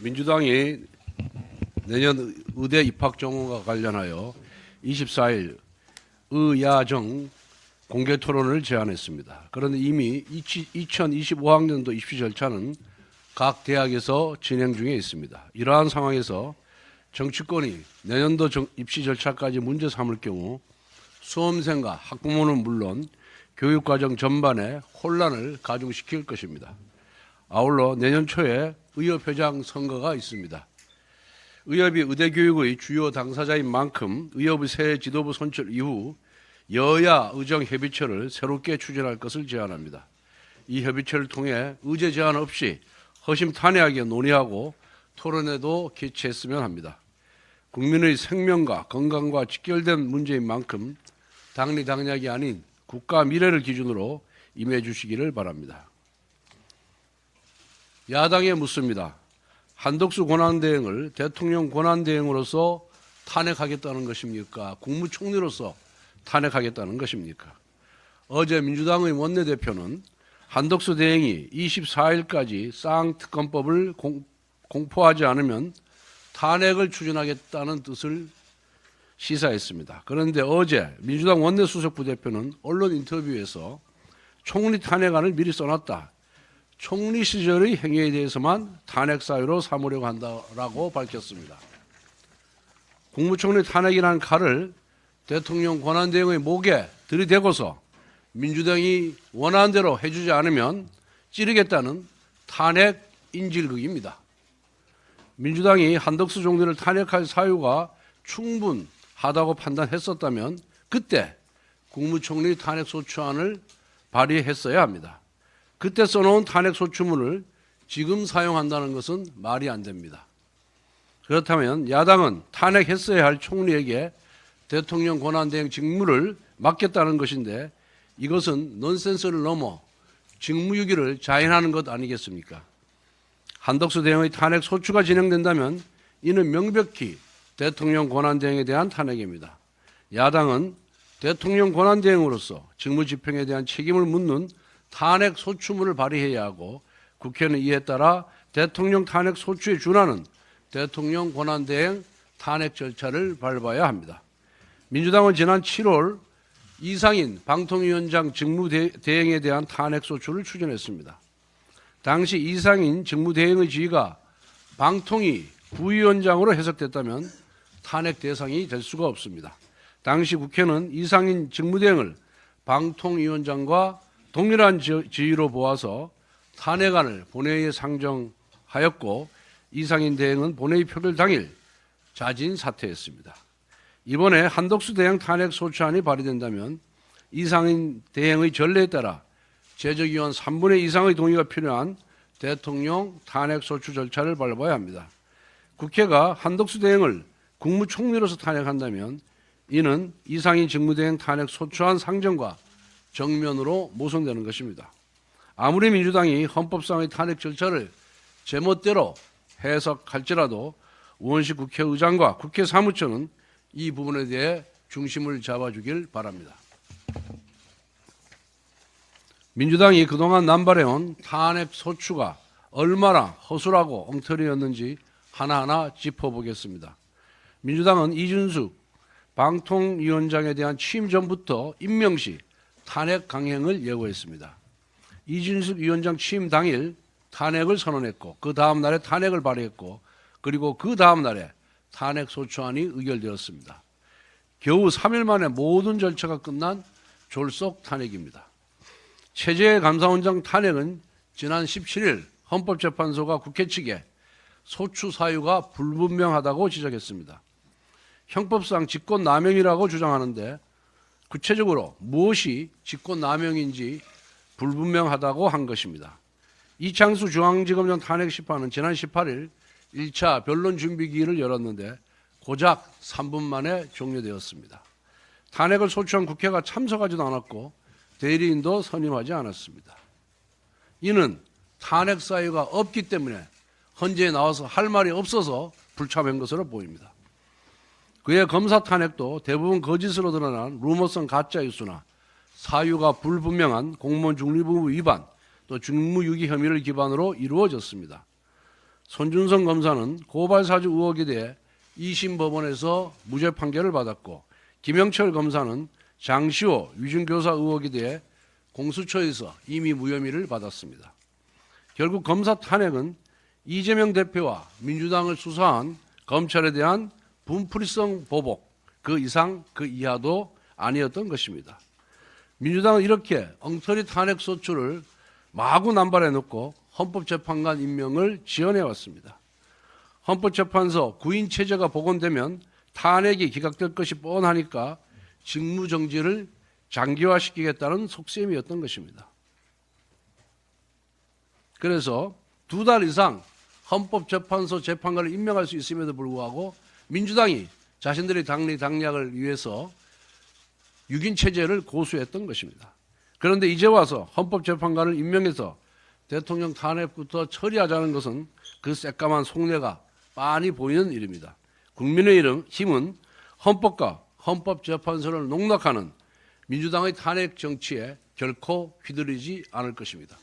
민주당이 내년 의대 입학 정원과 관련하여 24일 의야정 공개 토론을 제안했습니다. 그런데 이미 2025학년도 입시 절차는 각 대학에서 진행 중에 있습니다. 이러한 상황에서 정치권이 내년도 입시 절차까지 문제 삼을 경우 수험생과 학부모는 물론 교육과정 전반에 혼란을 가중시킬 것입니다. 아울러 내년 초에 의협회장 선거가 있습니다. 의협이 의대교육의 주요 당사자인 만큼 의협의 새 지도부 선출 이후 여야 의정 협의체를 새롭게 추진할 것을 제안합니다. 이 협의체를 통해 의제 제한 없이 허심탄회하게 논의하고 토론회도 개최했으면 합니다. 국민의 생명과 건강과 직결된 문제인 만큼 당리당략이 아닌 국가 미래를 기준으로 임해 주시기를 바랍니다. 야당에 묻습니다. 한덕수 권한대행을 대통령 권한대행으로서 탄핵하겠다는 것입니까? 국무총리로서 탄핵하겠다는 것입니까? 어제 민주당의 원내대표는 한덕수 대행이 24일까지 쌍특검법을 공포하지 않으면 탄핵을 추진하겠다는 뜻을 시사했습니다. 그런데 어제 민주당 원내수석 부대표는 언론 인터뷰에서 총리 탄핵안을 미리 써놨다. 총리 시절의 행위에 대해서만 탄핵 사유로 삼으려고 한다라고 밝혔습니다. 국무총리 탄핵이라는 칼을 대통령 권한대행의 목에 들이대고서 민주당이 원하는 대로 해주지 않으면 찌르겠다는 탄핵 인질극입니다. 민주당이 한덕수 총리를 탄핵할 사유가 충분하다고 판단했었다면 그때 국무총리 탄핵소추안을 발의했어야 합니다. 그때 써놓은 탄핵소추문을 지금 사용한다는 것은 말이 안 됩니다. 그렇다면 야당은 탄핵했어야 할 총리에게 대통령 권한대행 직무를 맡겼다는 것인데 이것은 넌센스를 넘어 직무유기를 자행하는 것 아니겠습니까? 한덕수 대행의 탄핵 소추가 진행된다면 이는 명백히 대통령 권한대행에 대한 탄핵입니다. 야당은 대통령 권한대행으로서 직무집행에 대한 책임을 묻는 탄핵 소추문을 발의해야 하고 국회는 이에 따라 대통령 탄핵 소추에 준하는 대통령 권한대행 탄핵 절차를 밟아야 합니다. 민주당은 지난 7월 이상인 방통위원장 직무대행에 대한 탄핵 소추를 추진했습니다. 당시 이상인 직무대행의 지위가 방통위 부위원장으로 해석됐다면 탄핵 대상이 될 수가 없습니다. 당시 국회는 이상인 직무대행을 방통위원장과 동일한 지위로 보아서 탄핵안을 본회의에 상정하였고 이상인 대행은 본회의 표결 당일 자진 사퇴했습니다. 이번에 한덕수 대행 탄핵 소추안이 발의된다면 이상인 대행의 전례에 따라 제적위원 3분의 2 이상의 동의가 필요한 대통령 탄핵 소추 절차를 밟아야 합니다. 국회가 한덕수 대행을 국무총리로서 탄핵한다면 이는 이상인 직무대행 탄핵 소추안 상정과 정면으로 모순되는 것입니다. 아무리 민주당이 헌법상의 탄핵 절차를 제멋대로 해석할지라도 우원식 국회의장과 국회 사무처는 이 부분에 대해 중심을 잡아주길 바랍니다. 민주당이 그동안 남발해온 탄핵 소추가 얼마나 허술하고 엉터리였는지 하나하나 짚어보겠습니다. 민주당은 이준숙 방통위원장에 대한 취임 전부터 임명 시 탄핵 강행을 예고했습니다. 이준숙 위원장 취임 당일 탄핵을 선언했고 그 다음 날에 탄핵을 발의했고 그리고 그 다음 날에 탄핵 소추안이 의결되었습니다. 겨우 3일 만에 모든 절차가 끝난 졸속 탄핵입니다. 최재해 감사원장 탄핵은 지난 17일 헌법재판소가 국회 측에 소추 사유가 불분명하다고 지적했습니다. 형법상 직권남용이라고 주장하는데 구체적으로 무엇이 직권남용인지 불분명하다고 한 것입니다. 이창수 중앙지검장 탄핵 심판은 지난 18일 1차 변론준비기일을 열었는데 고작 3분 만에 종료되었습니다. 탄핵을 소추한 국회가 참석하지도 않았고 대리인도 선임하지 않았습니다. 이는 탄핵 사유가 없기 때문에 헌재에 나와서 할 말이 없어서 불참한 것으로 보입니다. 그의 검사 탄핵도 대부분 거짓으로 드러난 루머성 가짜 뉴스나 사유가 불분명한 공무원 중립의무 위반 또 직무유기 혐의를 기반으로 이루어졌습니다. 손준성 검사는 고발 사주 의혹에 대해 2심 법원에서 무죄 판결을 받았고 김영철 검사는 장시호 위중교사 의혹에 대해 공수처에서 이미 무혐의를 받았습니다. 결국 검사 탄핵은 이재명 대표와 민주당을 수사한 검찰에 대한 분풀이성 보복, 그 이상 그 이하도 아니었던 것입니다. 민주당은 이렇게 엉터리 탄핵 소추를 마구 남발해놓고 헌법재판관 임명을 지원해왔습니다. 헌법재판소 구인 체제가 복원되면 탄핵이 기각될 것이 뻔하니까 직무정지를 장기화시키겠다는 속셈이었던 것입니다. 그래서 2달 이상 헌법재판소 재판관을 임명할 수 있음에도 불구하고 민주당이 자신들의 당리당략을 위해서 6인 체제를 고수했던 것입니다. 그런데 이제 와서 헌법재판관을 임명해서 대통령 탄핵부터 처리하자는 것은 그 새까만 속내가 빤히 보이는 일입니다. 국민의힘은 헌법과 헌법재판소를 농락하는 민주당의 탄핵 정치에 결코 휘둘리지 않을 것입니다.